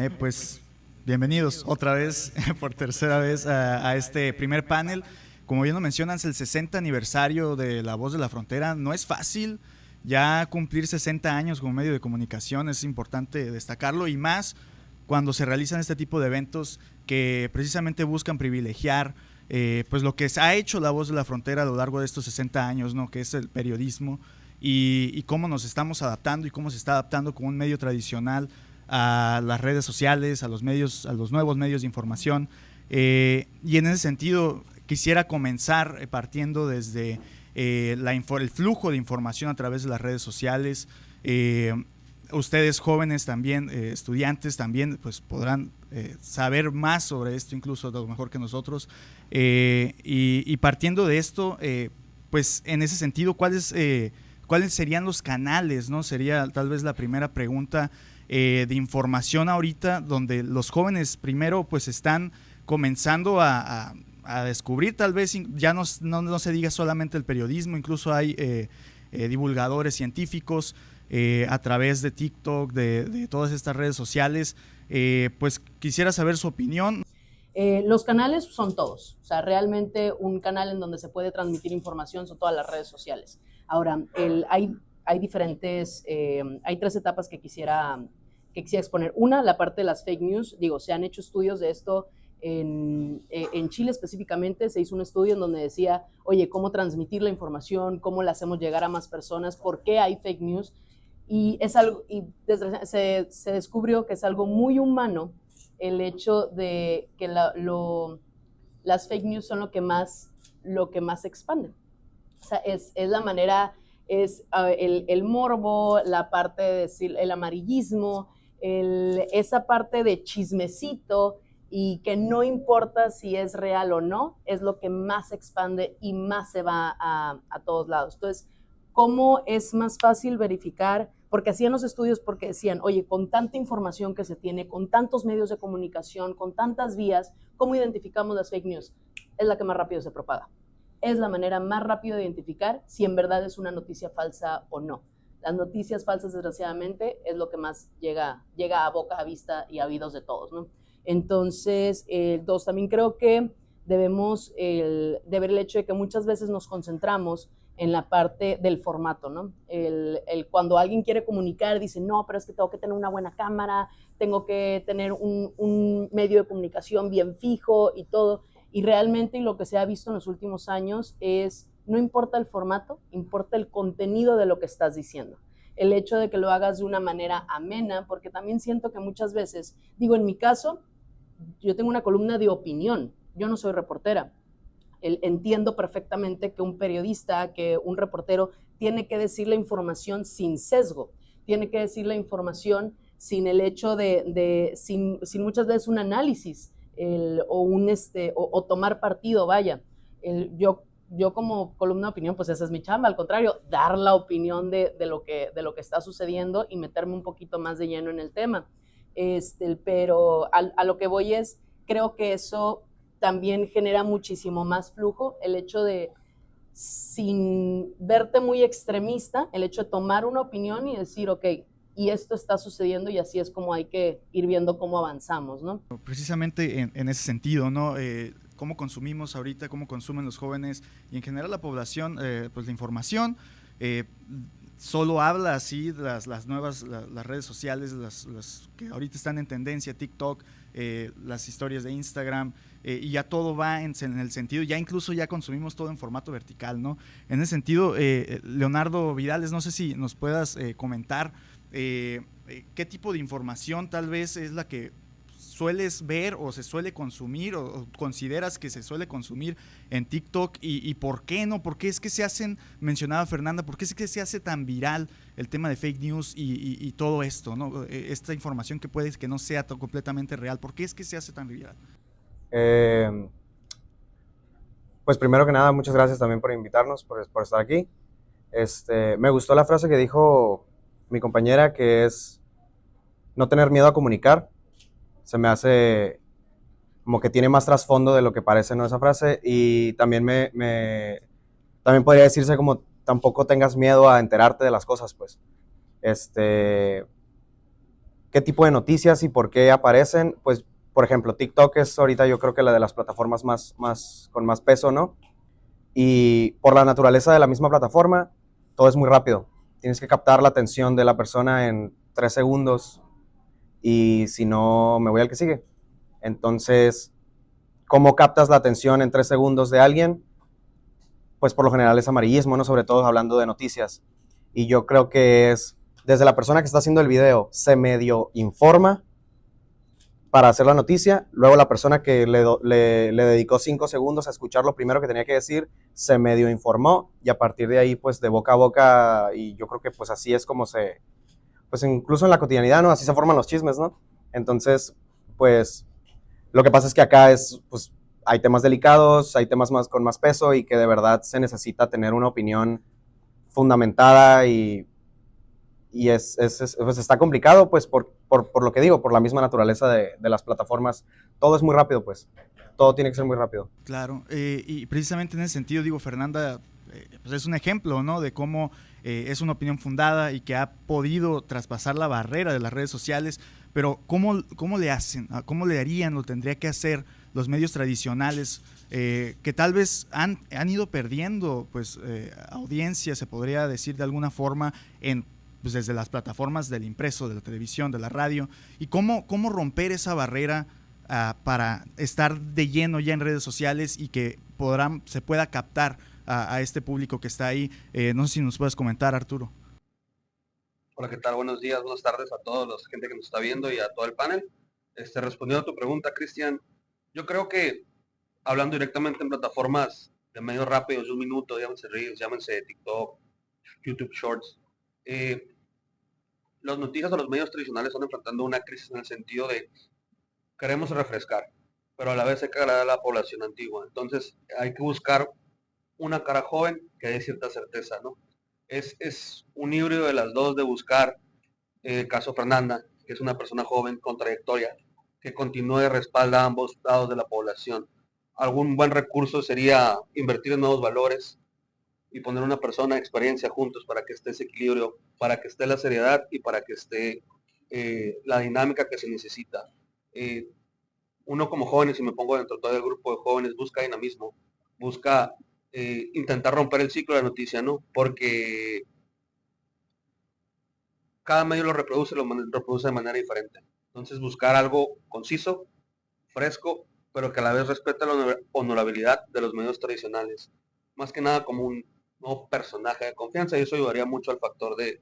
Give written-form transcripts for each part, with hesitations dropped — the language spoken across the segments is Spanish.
Pues bienvenidos otra vez, por tercera vez, a este primer panel. Como bien lo mencionas, el 60 aniversario de La Voz de la Frontera no es fácil. Ya cumplir 60 años como medio de comunicación es importante destacarlo, y más cuando se realizan este tipo de eventos que precisamente buscan privilegiar pues lo que se ha hecho La Voz de la Frontera a lo largo de estos 60 años, ¿no? Que es el periodismo, y cómo nos estamos adaptando y cómo se está adaptando como un medio tradicional a las redes sociales, a los medios, a los nuevos medios de información. Y en ese sentido quisiera comenzar partiendo desde el flujo de información a través de las redes sociales. Ustedes jóvenes también, estudiantes también, pues podrán saber más sobre esto, incluso a lo mejor que nosotros. Y partiendo de esto, pues en ese sentido, ¿cuáles serían los canales, ¿no? Sería tal vez la primera pregunta de información ahorita, donde los jóvenes primero pues están comenzando a descubrir, tal vez ya no se diga solamente el periodismo, incluso hay divulgadores científicos a través de TikTok, de todas estas redes sociales. Pues quisiera saber su opinión. Los canales son todos, o sea, realmente un canal en donde se puede transmitir información son todas las redes sociales. Ahora, hay diferentes, hay tres etapas que quisiera exponer. Una, la parte de las fake news. Digo, se han hecho estudios de esto. En Chile específicamente se hizo un estudio en donde decía, oye, cómo transmitir la información, cómo la hacemos llegar a más personas, por qué hay fake news. Y es algo, y se descubrió que es algo muy humano el hecho de que las fake news son lo que más expanden. O sea, es la manera, es el morbo, la parte de decir, el amarillismo, esa parte de chismecito, y que no importa si es real o no, es lo que más se expande y más se va a todos lados. Entonces, ¿cómo es más fácil verificar? Porque hacían los estudios porque decían, oye, con tanta información que se tiene, con tantos medios de comunicación, con tantas vías, ¿cómo identificamos las fake news? Es la que más rápido se propaga. Es la manera más rápida de identificar si en verdad es una noticia falsa o no. Las noticias falsas, desgraciadamente, es lo que más llega a boca, a vista y a oídos de todos, ¿no? Entonces, dos, también creo que debemos de ver el hecho de que muchas veces nos concentramos en la parte del formato, ¿no? Cuando alguien quiere comunicar, dice, no, pero es que tengo que tener una buena cámara, tengo que tener un medio de comunicación bien fijo y todo. Y realmente lo que se ha visto en los últimos años es, no importa el formato, importa el contenido de lo que estás diciendo. El hecho de que lo hagas de una manera amena, porque también siento que muchas veces, digo, en mi caso, yo tengo una columna de opinión, yo no soy reportera. Entiendo perfectamente que un periodista, que un reportero tiene que decir la información sin sesgo, tiene que decir la información sin el hecho sin muchas veces un análisis o tomar partido, vaya. Yo como columna de opinión, pues esa es mi chamba, al contrario, dar la opinión de lo que está sucediendo y meterme un poquito más de lleno en el tema. Pero a lo que voy es, creo que eso también genera muchísimo más flujo, el hecho de, sin verte muy extremista, el hecho de tomar una opinión y decir, ok, y esto está sucediendo y así es como hay que ir viendo cómo avanzamos, ¿no? Precisamente en ese sentido, ¿no? Cómo consumimos ahorita, cómo consumen los jóvenes y en general la población, pues la información. Solo habla así las redes sociales, las que ahorita están en tendencia, TikTok, las historias de Instagram, y ya todo va en el sentido, ya incluso ya consumimos todo en formato vertical, ¿no? En ese sentido, Leonardo Vidales, no sé si nos puedas comentar qué tipo de información tal vez es la que sueles ver o se suele consumir o consideras que se suele consumir en TikTok, y por qué no, por qué es que se hacen, mencionaba Fernanda, por qué es que se hace tan viral el tema de fake news y todo esto, ¿no? Esta información que puede que no sea completamente real, ¿por qué es que se hace tan viral? Pues primero que nada, muchas gracias también por invitarnos, por estar aquí. Me gustó la frase que dijo mi compañera, que es no tener miedo a comunicar. Se me hace como que tiene más trasfondo de lo que parece, ¿no? Esa frase. Y también también podría decirse como tampoco tengas miedo a enterarte de las cosas, pues. qué tipo de noticias y por qué aparecen. Pues, por ejemplo, TikTok es ahorita yo creo que la de las plataformas con más peso, ¿no? Y por la naturaleza de la misma plataforma, todo es muy rápido. Tienes que captar la atención de la persona en 3 segundos y si no, me voy al que sigue. Entonces, ¿cómo captas la atención en 3 segundos de alguien? Pues por lo general es amarillismo, ¿no? Sobre todo hablando de noticias. Y yo creo que es desde la persona que está haciendo el video, se medio informa para hacer la noticia, luego la persona que le dedicó 5 segundos a escuchar lo primero que tenía que decir, se medio informó y a partir de ahí, pues de boca a boca, y yo creo que pues así es como pues incluso en la cotidianidad, ¿no? Así se forman los chismes, ¿no? Entonces, pues lo que pasa es que acá pues hay temas delicados, hay temas con más peso y que de verdad se necesita tener una opinión fundamentada y pues está complicado, pues por lo que digo, por la misma naturaleza de las plataformas. Todo es muy rápido, pues. Todo tiene que ser muy rápido. Claro, y precisamente en ese sentido, digo, Fernanda pues es un ejemplo, ¿no? De cómo es una opinión fundada y que ha podido traspasar la barrera de las redes sociales, pero ¿cómo le hacen? ¿Cómo le harían o tendría que hacer los medios tradicionales que tal vez han ido perdiendo pues audiencia, se podría decir de alguna forma, pues desde las plataformas del impreso, de la televisión, de la radio, y cómo romper esa barrera para estar de lleno ya en redes sociales y que se pueda captar a este público que está ahí? No sé si nos puedes comentar, Arturo. Hola, ¿qué tal? Buenos días, buenas tardes a toda la gente que nos está viendo y a todo el panel. Respondiendo a tu pregunta, Cristian, yo creo que hablando directamente en plataformas de medios rápidos, de un minuto, llámense Reels, llámense TikTok, YouTube Shorts, las noticias o los medios tradicionales están enfrentando una crisis en el sentido de queremos refrescar, pero a la vez hay que agradar a la población antigua. Entonces hay que buscar una cara joven que dé cierta certeza, ¿no? Es un híbrido de las dos, de buscar el caso Fernanda, que es una persona joven con trayectoria, que continúe y respalda a ambos lados de la población. Algún buen recurso sería invertir en nuevos valores y poner una persona de experiencia juntos para que esté ese equilibrio, para que esté la seriedad y para que esté la dinámica que se necesita. Uno como jóvenes, si me pongo dentro de todo el grupo de jóvenes, busca dinamismo, busca intentar romper el ciclo de la noticia, ¿no? Porque cada medio lo reproduce de manera diferente. Entonces buscar algo conciso, fresco, pero que a la vez respete la honorabilidad de los medios tradicionales. Más que nada como un nuevo personaje de confianza, y eso ayudaría mucho al factor de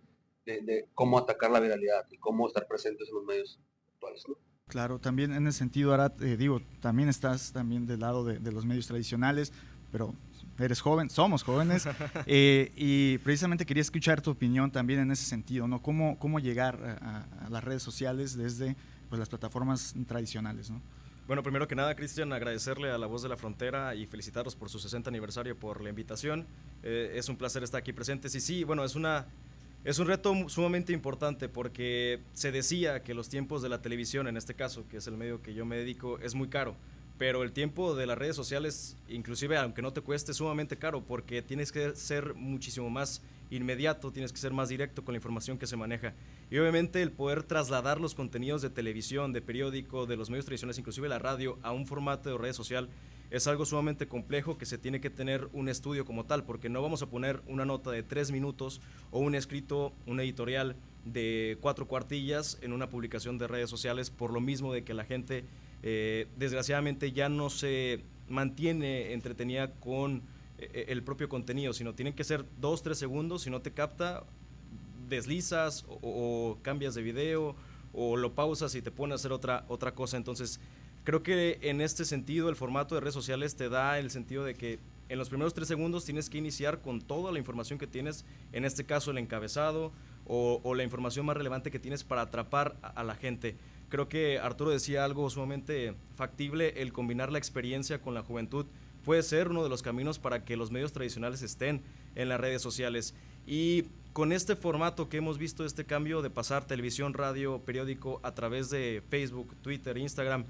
cómo atacar la viralidad y cómo estar presentes en los medios actuales, ¿no? Claro, también en ese sentido, Arad, digo, también estás también del lado de los medios tradicionales, pero eres joven, somos jóvenes, y precisamente quería escuchar tu opinión también en ese sentido, ¿no? ¿Cómo llegar a las redes sociales desde pues, las plataformas tradicionales, ¿no? Bueno, primero que nada, Cristian, agradecerle a La Voz de la Frontera y felicitarlos por su 60 aniversario, por la invitación. Es un placer estar aquí presentes. Y sí, bueno, es un reto sumamente importante porque se decía que los tiempos de la televisión, en este caso, que es el medio que yo me dedico, es muy caro. Pero el tiempo de las redes sociales, inclusive aunque no te cueste, es sumamente caro porque tienes que ser muchísimo más inmediato, tienes que ser más directo con la información que se maneja. Y obviamente el poder trasladar los contenidos de televisión, de periódico, de los medios tradicionales, inclusive la radio, a un formato de red social, es algo sumamente complejo que se tiene que tener un estudio como tal, porque no vamos a poner una nota de 3 minutos o un escrito, un editorial de 4 cuartillas en una publicación de redes sociales, por lo mismo de que la gente desgraciadamente ya no se mantiene entretenida con el propio contenido, sino tienen que ser 2-3 segundos. Si no te capta, deslizas o cambias de video o lo pausas y te pones a hacer otra cosa. Entonces creo que en este sentido el formato de redes sociales te da el sentido de que en los primeros 3 segundos tienes que iniciar con toda la información que tienes, en este caso el encabezado o la información más relevante que tienes para atrapar a la gente. Creo que Arturo decía algo sumamente factible, el combinar la experiencia con la juventud puede ser uno de los caminos para que los medios tradicionales estén en las redes sociales. Y con este formato que hemos visto, este cambio de pasar televisión, radio, periódico a través de Facebook, Twitter, Instagram,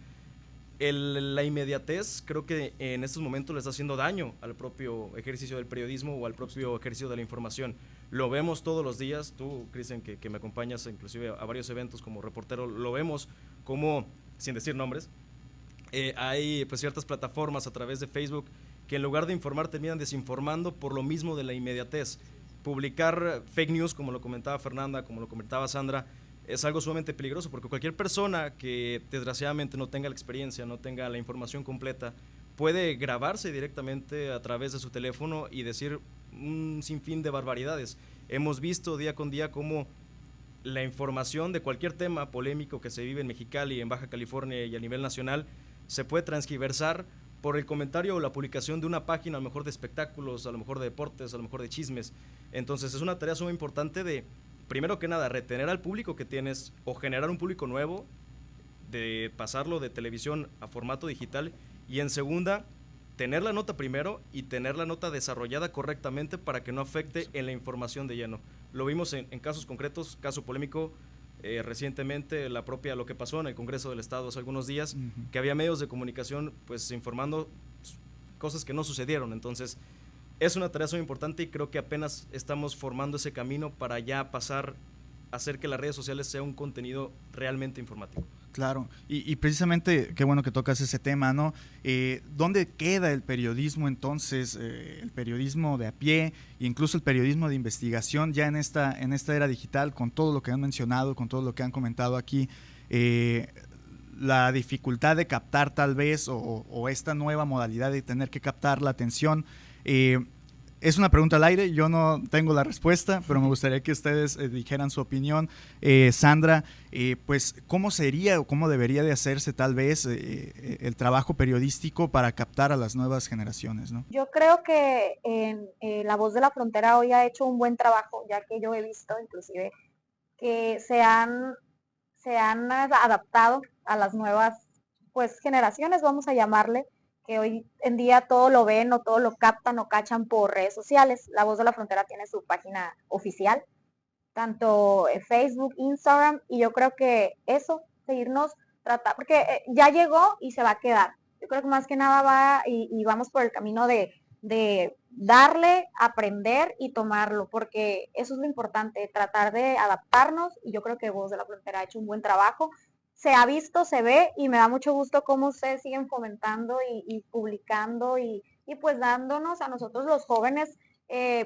la inmediatez creo que en estos momentos le está haciendo daño al propio ejercicio del periodismo o al propio ejercicio de la información. Lo vemos todos los días, tú, Cristian, que me acompañas inclusive a varios eventos como reportero, lo vemos como, sin decir nombres, hay pues ciertas plataformas a través de Facebook que en lugar de informar terminan desinformando por lo mismo de la inmediatez. Publicar fake news, como lo comentaba Fernanda, como lo comentaba Sandra, es algo sumamente peligroso porque cualquier persona que desgraciadamente no tenga la experiencia, no tenga la información completa, puede grabarse directamente a través de su teléfono y decir un sinfín de barbaridades. Hemos visto día con día cómo la información de cualquier tema polémico que se vive en Mexicali, en Baja California y a nivel nacional se puede transgiversar por el comentario o la publicación de una página, a lo mejor de espectáculos, a lo mejor de deportes, a lo mejor de chismes. Entonces es una tarea sumamente importante de, primero que nada, retener al público que tienes o generar un público nuevo, de pasarlo de televisión a formato digital, y en segunda, tener la nota primero y tener la nota desarrollada correctamente para que no afecte en la información de lleno. Lo vimos en casos concretos, caso polémico, recientemente lo que pasó en el Congreso del Estado hace algunos días, que había medios de comunicación pues informando cosas que no sucedieron. Entonces es una tarea muy importante y creo que apenas estamos formando ese camino para ya pasar a hacer que las redes sociales sea un contenido realmente informativo. Claro, y precisamente qué bueno que tocas ese tema, ¿no? ¿Dónde queda el periodismo entonces, el periodismo de a pie, e incluso el periodismo de investigación ya en esta era digital, con todo lo que han mencionado, con todo lo que han comentado aquí? La dificultad de captar tal vez, o esta nueva modalidad de tener que captar la atención. Es una pregunta al aire, yo no tengo la respuesta, pero me gustaría que ustedes dijeran su opinión. Sandra, pues, ¿cómo sería o cómo debería de hacerse tal vez el trabajo periodístico para captar a las nuevas generaciones, ¿no? Yo creo que La Voz de la Frontera hoy ha hecho un buen trabajo, ya que yo he visto inclusive que se han adaptado a las nuevas pues generaciones, vamos a llamarle, que hoy en día todo lo ven o todo lo captan o cachan por redes sociales. La Voz de la Frontera tiene su página oficial, tanto Facebook, Instagram, y yo creo que eso, seguirnos tratando, porque ya llegó y se va a quedar. Yo creo que más que nada va y vamos por el camino de darle, aprender y tomarlo, porque eso es lo importante, tratar de adaptarnos, y yo creo que Voz de la Frontera ha hecho un buen trabajo. Se ha visto, se ve, y me da mucho gusto cómo ustedes siguen fomentando y publicando y pues dándonos a nosotros los jóvenes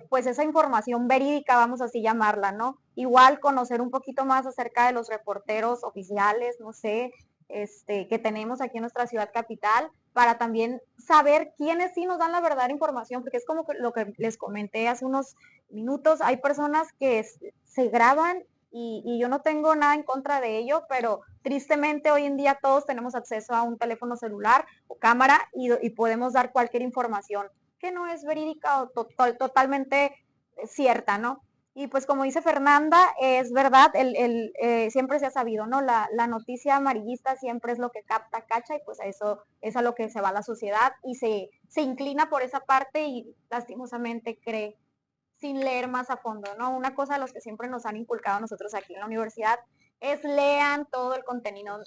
pues esa información verídica, vamos así llamarla, ¿no? Igual conocer un poquito más acerca de los reporteros oficiales, no sé, que tenemos aquí en nuestra ciudad capital, para también saber quiénes sí nos dan la verdadera información, porque es como lo que les comenté hace unos minutos, hay personas que se graban y yo no tengo nada en contra de ello, pero tristemente hoy en día todos tenemos acceso a un teléfono celular o cámara y podemos dar cualquier información que no es verídica o totalmente cierta, ¿no? Y pues como dice Fernanda, es verdad, siempre se ha sabido, ¿no? La noticia amarillista siempre es lo que capta, cacha, y pues a eso es a lo que se va la sociedad y se inclina por esa parte y lastimosamente cree sin leer más a fondo, ¿no? Una cosa de los que siempre nos han inculcado a nosotros aquí en la universidad es lean todo el contenido,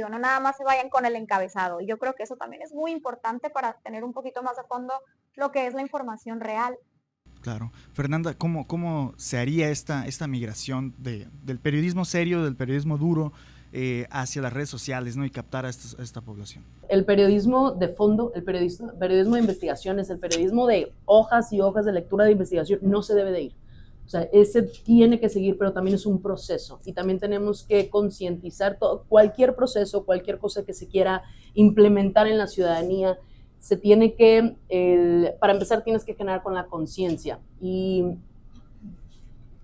no nada más se vayan con el encabezado. Y yo creo que eso también es muy importante para tener un poquito más a fondo lo que es la información real. Claro. Fernanda, ¿cómo se haría esta migración del periodismo serio, del periodismo duro, hacia las redes sociales, ¿no? Y captar a esta población? El periodismo de fondo, el periodismo de investigaciones, el periodismo de hojas y hojas de lectura de investigación no se debe de ir. O sea, ese tiene que seguir, pero también es un proceso y también tenemos que concientizar cualquier proceso, cualquier cosa que se quiera implementar en la ciudadanía. Se tiene que, para empezar, tienes que generar con la conciencia. Y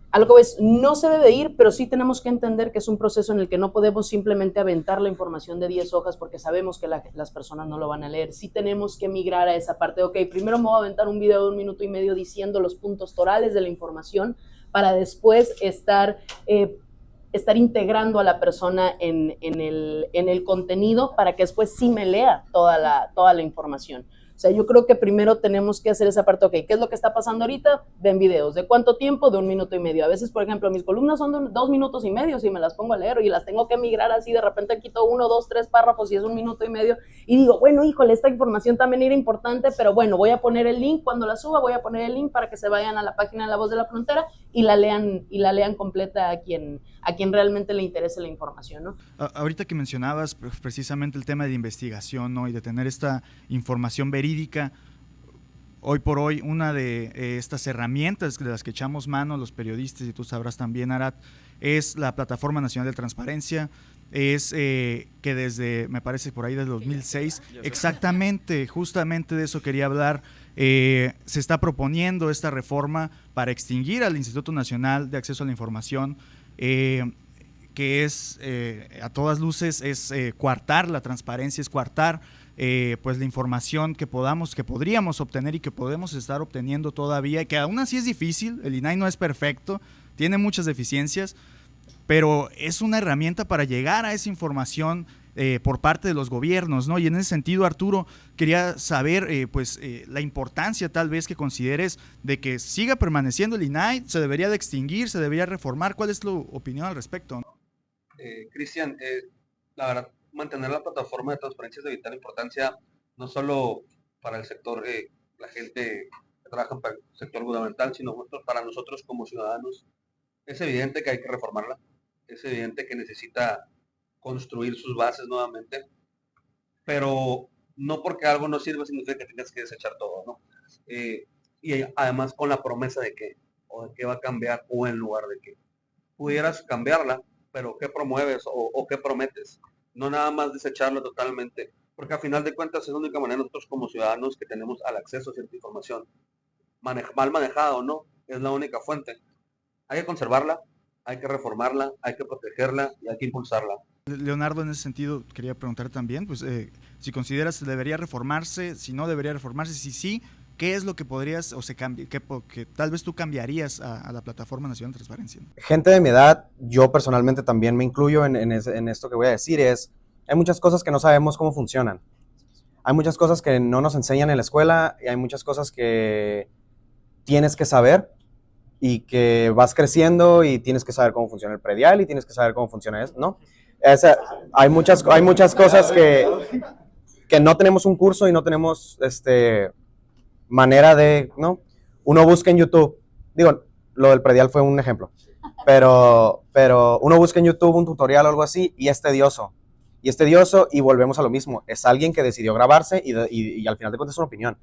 algo es, no se debe ir, pero sí tenemos que entender que es un proceso en el que no podemos simplemente aventar la información de 10 hojas porque sabemos que las personas no lo van a leer. Sí tenemos que migrar a esa parte. Ok, primero me voy a aventar un video de 1 minuto y medio diciendo los puntos torales de la información para después estar integrando a la persona en el contenido para que después sí me lea toda la información. sea, yo creo que primero tenemos que hacer esa parte, ok, ¿qué es lo que está pasando ahorita? Ven videos. ¿De cuánto tiempo? De 1 minuto y medio. A veces, por ejemplo, mis columnas son de 2 minutos y medio si me las pongo a leer y las tengo que migrar así, de repente quito 1, 2, 3 párrafos y es 1 minuto y medio y digo, bueno, híjole, esta información también era importante, pero bueno, voy a poner el link cuando la suba, voy a poner el link para que se vayan a la página de La Voz de la Frontera y la lean completa a quien realmente le interese la información, ¿no? Ahorita que mencionabas precisamente el tema de investigación, ¿no? Y de tener esta información verídica, hoy por hoy una de estas herramientas de las que echamos mano los periodistas, y tú sabrás también, Arad, es la Plataforma Nacional de Transparencia. Es que desde, me parece por ahí del 2006, exactamente, justamente de eso quería hablar, se está proponiendo esta reforma para extinguir al Instituto Nacional de Acceso a la Información, que es, a todas luces, es coartar la transparencia, es coartar pues la información que podríamos obtener y que podemos estar obteniendo todavía, que aún así es difícil. El INAI no es perfecto, tiene muchas deficiencias, pero es una herramienta para llegar a esa información por parte de los gobiernos, ¿no? Y en ese sentido, Arturo, quería saber la importancia tal vez que consideres de que siga permaneciendo el INAI, se debería de extinguir, se debería reformar. ¿Cuál es tu opinión al respecto? Cristian, la verdad, mantener la plataforma de transparencia es de vital importancia, no solo para el sector, la gente que trabaja para el sector gubernamental, sino para nosotros como ciudadanos. Es evidente que hay que reformarla, es evidente que necesita construir sus bases nuevamente, pero no porque algo no sirva significa que tengas que desechar todo, ¿no? Y además con la promesa de que va a cambiar o en lugar de que pudieras cambiarla, pero ¿qué promueves o qué prometes? No nada más desecharlo totalmente, porque al final de cuentas es la única manera nosotros como ciudadanos que tenemos al acceso a cierta información, mal manejada o no, es la única fuente. Hay que conservarla, hay que reformarla, hay que protegerla y hay que impulsarla. Leonardo, en ese sentido, quería preguntar también, pues, si consideras que debería reformarse, si no debería reformarse, si sí, ¿qué es lo que podrías o se cambie, que tal vez tú cambiarías a la Plataforma Nacional de Transparencia? Gente de mi edad, yo personalmente también me incluyo en esto que voy a decir, hay muchas cosas que no sabemos cómo funcionan. Hay muchas cosas que no nos enseñan en la escuela y hay muchas cosas que tienes que saber y que vas creciendo y tienes que saber cómo funciona el predial y tienes que saber cómo funciona eso, ¿no? Hay muchas cosas que no tenemos un curso y no tenemos manera de, ¿no? Uno busca en YouTube, digo, lo del predial fue un ejemplo, pero uno busca en YouTube un tutorial o algo así y es tedioso y volvemos a lo mismo, es alguien que decidió grabarse y al final de cuentas es una opinión.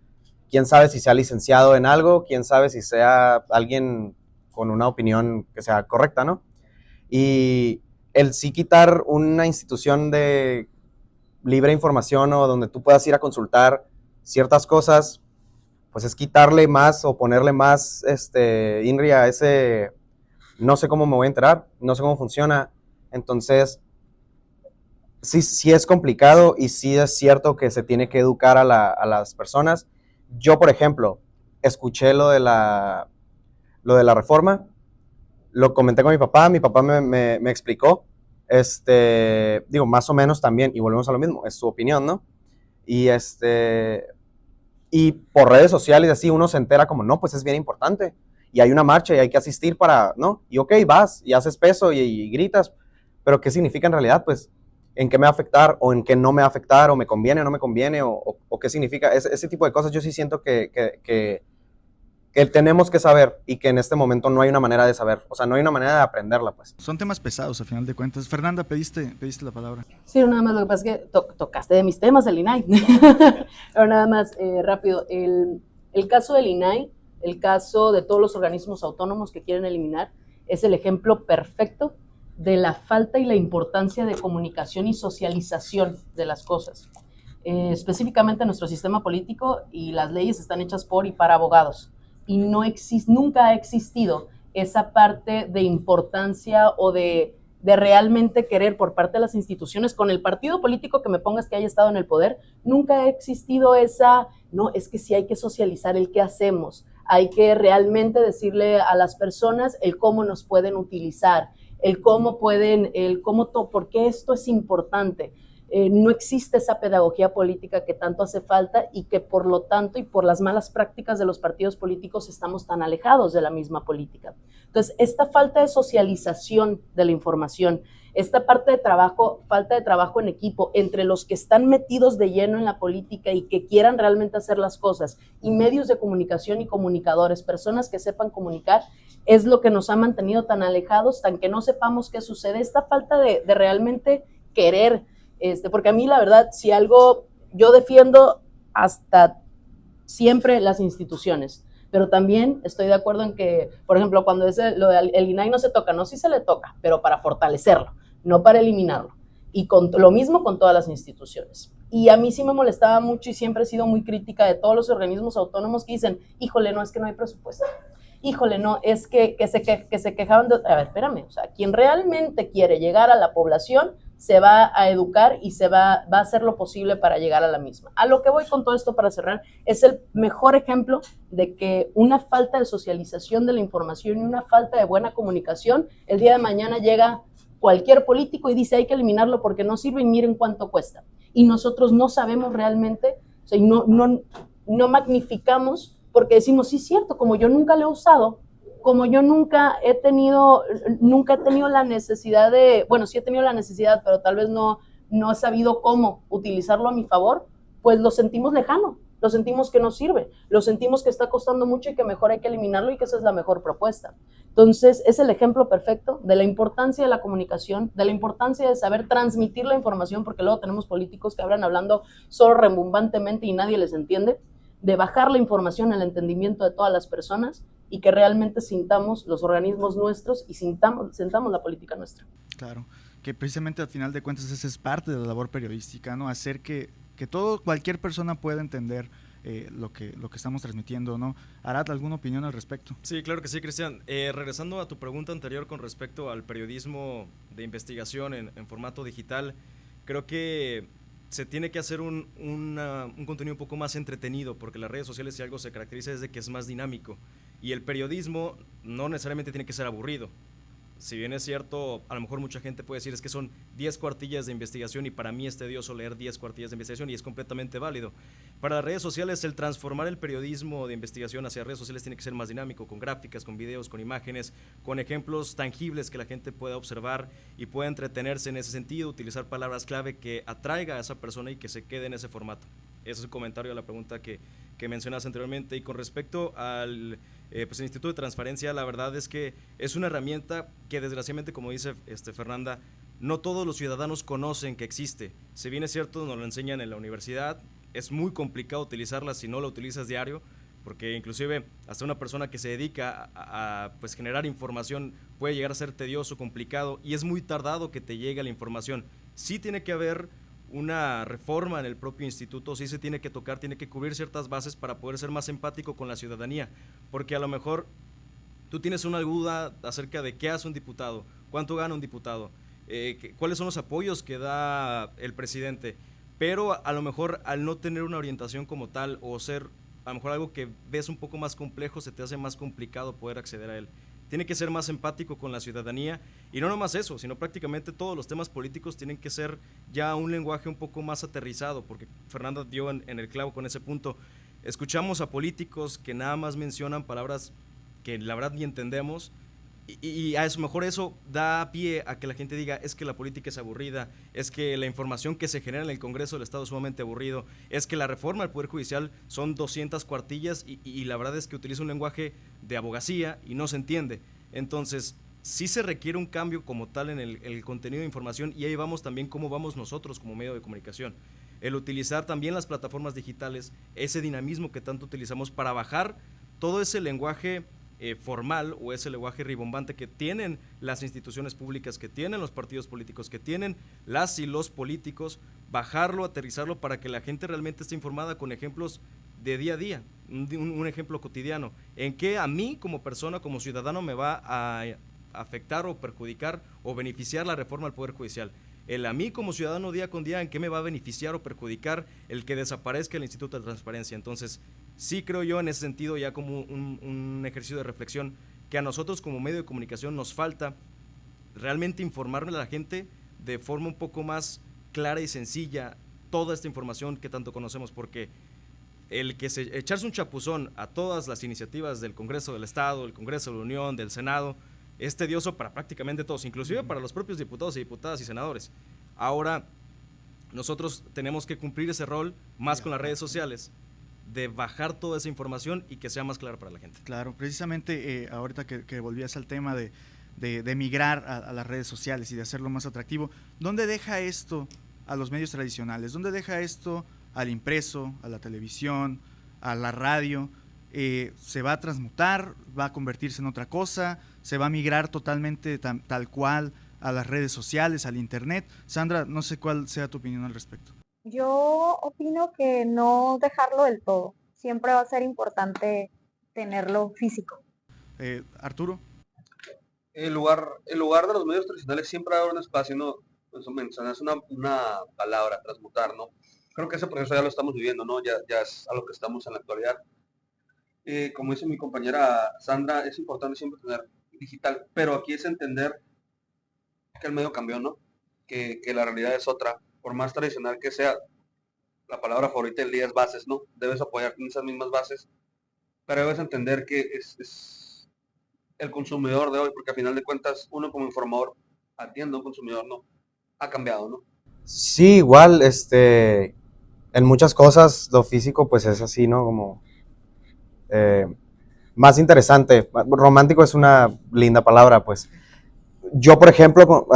Quién sabe si sea licenciado en algo, quién sabe si sea alguien con una opinión que sea correcta, ¿no? Y el sí quitar una institución de libre información o donde tú puedas ir a consultar ciertas cosas, pues es quitarle más o ponerle más INRI a ese, no sé cómo me voy a enterar, no sé cómo funciona. Entonces, sí es complicado y sí es cierto que se tiene que educar a las personas. Yo, por ejemplo, escuché lo de la reforma, lo comenté con mi papá me explicó, digo, más o menos también, y volvemos a lo mismo, es su opinión, ¿no? Y y por redes sociales así uno se entera como, no, pues es bien importante, y hay una marcha y hay que asistir para, ¿no? Y ok, vas y haces peso y gritas, pero ¿qué significa en realidad? Pues, ¿en qué me va a afectar o en qué no me va a afectar o me conviene o no me conviene o qué significa? Ese tipo de cosas yo sí siento que tenemos que saber y que en este momento no hay una manera de saber, o sea, no hay una manera de aprenderla, pues. Son temas pesados, a final de cuentas. Fernanda, pediste la palabra. Sí, nada más, lo que pasa es que tocaste de mis temas el INAI. Pero nada más, rápido, el caso del INAI, el caso de todos los organismos autónomos que quieren eliminar, es el ejemplo perfecto de la falta y la importancia de comunicación y socialización de las cosas. Específicamente nuestro sistema político y las leyes están hechas por y para abogados. Y nunca ha existido esa parte de importancia o de realmente querer por parte de las instituciones, con el partido político que me pongas que haya estado en el poder, nunca ha existido no, es que sí hay que socializar el qué hacemos, hay que realmente decirle a las personas el cómo nos pueden utilizar, por qué esto es importante. no existe esa pedagogía política que tanto hace falta y que por lo tanto y por las malas prácticas de los partidos políticos estamos tan alejados de la misma política. Entonces, esta falta de socialización de la información, esta parte de trabajo, falta de trabajo en equipo entre los que están metidos de lleno en la política y que quieran realmente hacer las cosas, y medios de comunicación y comunicadores, personas que sepan comunicar, es lo que nos ha mantenido tan alejados, tan que no sepamos qué sucede. Esta falta de realmente querer, porque a mí la verdad, si algo, yo defiendo hasta siempre las instituciones, pero también estoy de acuerdo en que, por ejemplo, cuando lo del INAI no se toca, no, sí se le toca, pero para fortalecerlo, no para eliminarlo. Y lo mismo con todas las instituciones. Y a mí sí me molestaba mucho y siempre he sido muy crítica de todos los organismos autónomos que dicen, híjole, no, es que no hay presupuesto. Híjole, no, es que se quejaban de... A ver, espérame, o sea, quien realmente quiere llegar a la población se va a educar y va a hacer lo posible para llegar a la misma. A lo que voy con todo esto para cerrar, es el mejor ejemplo de que una falta de socialización de la información y una falta de buena comunicación, el día de mañana llega cualquier político y dice hay que eliminarlo porque no sirve y miren cuánto cuesta. Y nosotros no sabemos realmente, o sea, no magnificamos porque decimos, sí, cierto, como yo nunca lo he usado, como yo nunca he tenido la necesidad de, bueno, sí he tenido la necesidad, pero tal vez no he sabido cómo utilizarlo a mi favor, pues lo sentimos lejano, lo sentimos que no sirve, lo sentimos que está costando mucho y que mejor hay que eliminarlo y que esa es la mejor propuesta. Entonces, es el ejemplo perfecto de la importancia de la comunicación, de la importancia de saber transmitir la información, porque luego tenemos políticos que hablan hablando solo rebumbantemente y nadie les entiende, de bajar la información al entendimiento de todas las personas y que realmente sintamos los organismos nuestros y sentamos la política nuestra. Claro, que precisamente al final de cuentas esa es parte de la labor periodística, ¿no? Hacer que cualquier persona pueda entender lo que estamos transmitiendo, ¿no? Arad, ¿alguna opinión al respecto? Sí, claro que sí, Cristian. Regresando a tu pregunta anterior con respecto al periodismo de investigación en formato digital, creo que se tiene que hacer un contenido un poco más entretenido, porque las redes sociales, si algo se caracteriza, es de que es más dinámico, y el periodismo no necesariamente tiene que ser aburrido. Si bien es cierto, a lo mejor mucha gente puede decir es que son 10 cuartillas de investigación y para mí es tedioso leer 10 cuartillas de investigación, y es completamente válido. Para las redes sociales, el transformar el periodismo de investigación hacia redes sociales tiene que ser más dinámico, con gráficas, con videos, con imágenes, con ejemplos tangibles que la gente pueda observar y pueda entretenerse en ese sentido, utilizar palabras clave que atraiga a esa persona y que se quede en ese formato. Ese es el comentario a la pregunta que mencionas anteriormente. Y con respecto al pues el Instituto de Transparencia, la verdad es que es una herramienta que desgraciadamente, como dice Fernanda, no todos los ciudadanos conocen que existe. Si bien es cierto, nos lo enseñan en la universidad, es muy complicado utilizarla si no la utilizas diario, porque inclusive hasta una persona que se dedica a pues generar información puede llegar a ser tedioso, complicado, y es muy tardado que te llegue la información. Sí tiene que haber una reforma en el propio instituto, sí se tiene que tocar, tiene que cubrir ciertas bases para poder ser más empático con la ciudadanía, porque a lo mejor tú tienes una duda acerca de qué hace un diputado, cuánto gana un diputado, cuáles son los apoyos que da el presidente, pero a lo mejor al no tener una orientación como tal, o ser a lo mejor algo que ves un poco más complejo, se te hace más complicado poder acceder a él. Tiene que ser más empático con la ciudadanía, y no nomás eso, sino prácticamente todos los temas políticos tienen que ser ya un lenguaje un poco más aterrizado, porque Fernanda dio en el clavo con ese punto. Escuchamos a políticos que nada más mencionan palabras que la verdad ni entendemos, y a eso mejor eso da pie a que la gente diga es que la política es aburrida, es que la información que se genera en el Congreso del Estado es sumamente aburrido, es que la reforma del Poder Judicial son 200 cuartillas y la verdad es que utiliza un lenguaje de abogacía y no se entiende. Entonces sí se requiere un cambio como tal en el contenido de información, y ahí vamos también cómo vamos nosotros como medio de comunicación. El utilizar también las plataformas digitales, ese dinamismo que tanto utilizamos para bajar todo ese lenguaje formal o ese lenguaje ribombante que tienen las instituciones públicas, que tienen los partidos políticos, que tienen las y los políticos, bajarlo, aterrizarlo para que la gente realmente esté informada con ejemplos de día a día, un ejemplo cotidiano, en qué a mí como persona, como ciudadano me va a afectar o perjudicar o beneficiar la reforma al Poder Judicial. El a mí como ciudadano día con día, en qué me va a beneficiar o perjudicar el que desaparezca el Instituto de Transparencia. Entonces, sí creo yo en ese sentido, ya como un ejercicio de reflexión, que a nosotros como medio de comunicación nos falta realmente informarle a la gente de forma un poco más clara y sencilla toda esta información que tanto conocemos, porque echarse un chapuzón a todas las iniciativas del Congreso del Estado, del Congreso de la Unión, del Senado, es tedioso para prácticamente todos, inclusive para los propios diputados y diputadas y senadores. Ahora, nosotros tenemos que cumplir ese rol más con las redes sociales, de bajar toda esa información y que sea más clara para la gente. Claro, precisamente ahorita que volvías al tema de migrar a las redes sociales y de hacerlo más atractivo, ¿dónde deja esto a los medios tradicionales? ¿Dónde deja esto al impreso, a la televisión, a la radio? ¿Se va a transmutar? ¿Va a convertirse en otra cosa? ¿Se va a migrar totalmente tal cual a las redes sociales, al internet? Sandra, no sé cuál sea tu opinión al respecto. Yo opino que no dejarlo del todo. Siempre va a ser importante tenerlo físico. Arturo. El lugar de los medios tradicionales siempre va a haber un espacio, ¿no? Eso mencionas una palabra, transmutar, ¿no? Creo que ese proceso ya lo estamos viviendo, ¿no? Ya es a lo que estamos en la actualidad. Como dice mi compañera Sandra, es importante siempre tener digital, pero aquí es entender que el medio cambió, ¿no? Que la realidad es otra. Por más tradicional que sea, la palabra favorita del día es bases, ¿no? Debes apoyarte en esas mismas bases, pero debes entender que es el consumidor de hoy, porque al final de cuentas, uno como informador atiende a un consumidor, ¿no? Ha cambiado, ¿no? Sí, igual, en muchas cosas lo físico pues es así, ¿no? Como más interesante. Romántico es una linda palabra, pues. Yo, por ejemplo,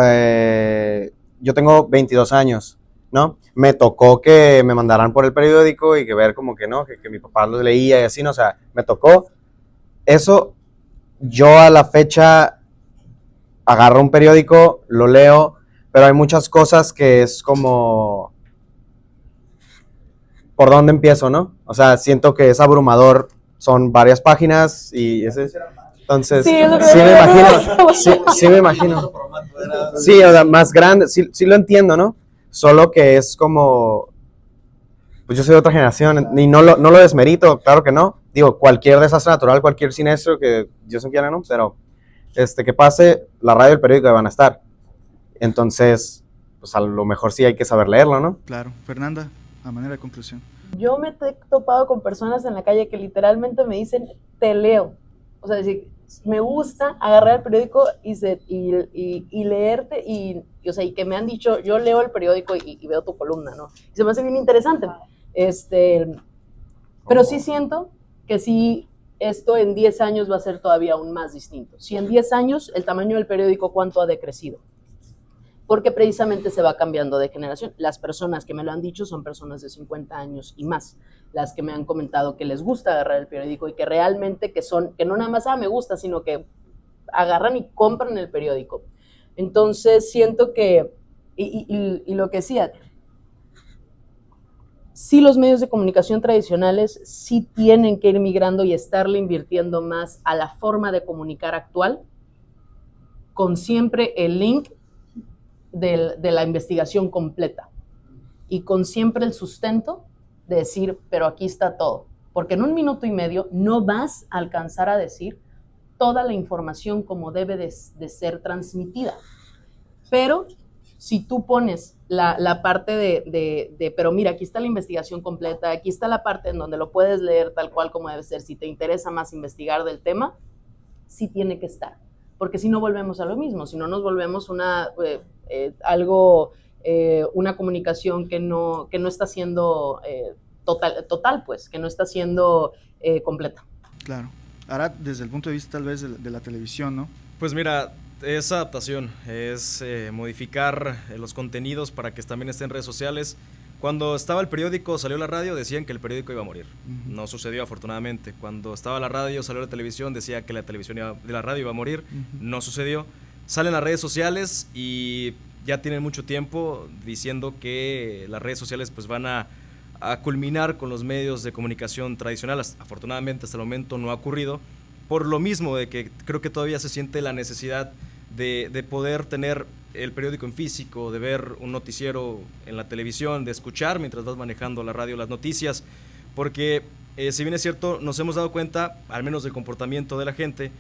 yo tengo 22 años, ¿no? Me tocó que me mandaran por el periódico y que ver como que, ¿no? Que mi papá lo leía y así, ¿no? O sea, me tocó. Eso, yo a la fecha agarro un periódico, lo leo, pero hay muchas cosas que es como, ¿por dónde empiezo, no? O sea, siento que es abrumador, son varias páginas y entonces, sí me imagino. Sí, o sea, más grande, sí lo entiendo, ¿no? Solo que es como, pues yo soy de otra generación y no lo desmerito, claro que no. Digo, cualquier desastre natural, cualquier siniestro que Dios no quiera, ¿no? Pero que pase, la radio y el periódico van a estar. Entonces, pues a lo mejor sí hay que saber leerlo, ¿no? Claro. Fernanda, a manera de conclusión. Yo me he topado con personas en la calle que literalmente me dicen, te leo. O sea, decir, me gusta agarrar el periódico y leerte o sea, y que me han dicho, yo leo el periódico y veo tu columna, ¿no? Y se me hace bien interesante. Pero sí siento que sí, esto en 10 años va a ser todavía aún más distinto. Si en 10 años el tamaño del periódico, ¿cuánto ha decrecido? Porque precisamente se va cambiando de generación. Las personas que me lo han dicho son personas de 50 años y más, las que me han comentado que les gusta agarrar el periódico y que realmente que no nada más, me gusta, sino que agarran y compran el periódico. Entonces siento que, y lo que decía, sí los medios de comunicación tradicionales sí tienen que ir migrando y estarle invirtiendo más a la forma de comunicar actual, con siempre el link de la investigación completa y con siempre el sustento de decir, pero aquí está todo, porque en 1 minuto y medio no vas a alcanzar a decir toda la información como debe de ser transmitida, pero si tú pones la parte pero mira, aquí está la investigación completa, aquí está la parte en donde lo puedes leer tal cual como debe ser, si te interesa más investigar del tema, sí tiene que estar, porque si no volvemos a lo mismo, si no nos volvemos una comunicación que no está siendo total, pues, que no está siendo completa. Claro. Ahora, desde el punto de vista tal vez de la televisión, ¿no? Pues mira, es adaptación, es modificar los contenidos para que también estén en redes sociales. Cuando estaba el periódico, salió la radio, decían que el periódico iba a morir. Uh-huh. No sucedió, afortunadamente. Cuando estaba la radio, salió la televisión, decía que la radio iba a morir. Uh-huh. No sucedió. Salen las redes sociales y ya tienen mucho tiempo diciendo que las redes sociales pues van a culminar con los medios de comunicación tradicionales. Afortunadamente hasta el momento no ha ocurrido, por lo mismo de que creo que todavía se siente la necesidad de poder tener el periódico en físico, de ver un noticiero en la televisión, de escuchar mientras vas manejando la radio las noticias, porque si bien es cierto, nos hemos dado cuenta, al menos del comportamiento de la gente,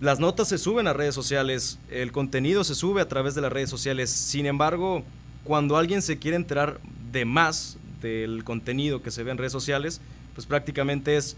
las notas se suben a redes sociales, el contenido se sube a través de las redes sociales, sin embargo, cuando alguien se quiere enterar de más del contenido que se ve en redes sociales, pues prácticamente es,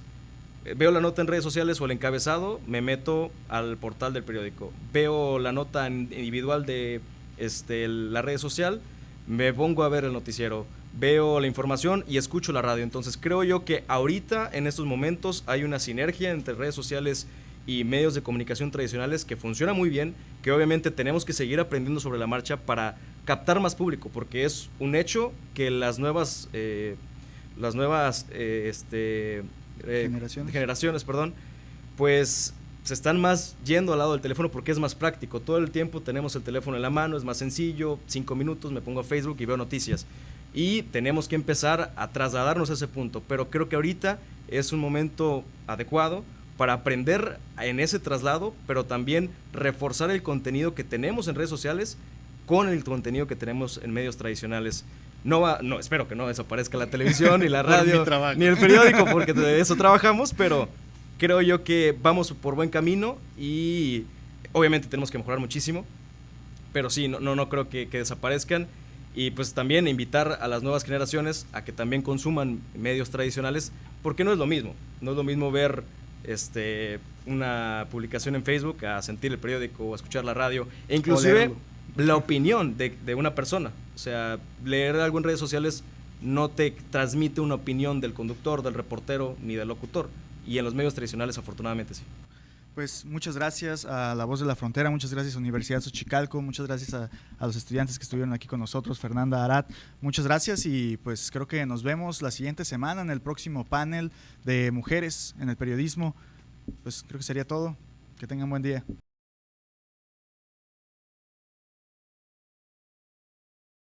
veo la nota en redes sociales o el encabezado, me meto al portal del periódico. Veo la nota individual de la red social, me pongo a ver el noticiero. Veo la información y escucho la radio. Entonces creo yo que ahorita, en estos momentos, hay una sinergia entre redes sociales y medios de comunicación tradicionales que funciona muy bien, que obviamente tenemos que seguir aprendiendo sobre la marcha para captar más público, porque es un hecho que las nuevas generaciones, pues se están más yendo al lado del teléfono porque es más práctico. Todo el tiempo tenemos el teléfono en la mano, es más sencillo, 5 minutos, me pongo a Facebook y veo noticias. Y tenemos que empezar a trasladarnos a ese punto, pero creo que ahorita es un momento adecuado para aprender en ese traslado, pero también reforzar el contenido que tenemos en redes sociales con el contenido que tenemos en medios tradicionales. No, espero que no desaparezca la televisión, ni la radio, ni el periódico, porque de eso trabajamos, pero creo yo que vamos por buen camino y obviamente tenemos que mejorar muchísimo, pero sí, no creo que desaparezcan. Y pues también invitar a las nuevas generaciones a que también consuman medios tradicionales, porque no es lo mismo ver una publicación en Facebook a sentir el periódico o a escuchar la radio, e inclusive la opinión de una persona. O sea, leer algo en redes sociales no te transmite una opinión del conductor, del reportero ni del locutor, y en los medios tradicionales afortunadamente sí. Pues muchas gracias a La Voz de la Frontera, muchas gracias a Universidad Xochicalco, muchas gracias a los estudiantes que estuvieron aquí con nosotros, Fernanda, Arat, muchas gracias, y pues creo que nos vemos la siguiente semana en el próximo panel de mujeres en el periodismo. Pues creo que sería todo, que tengan buen día.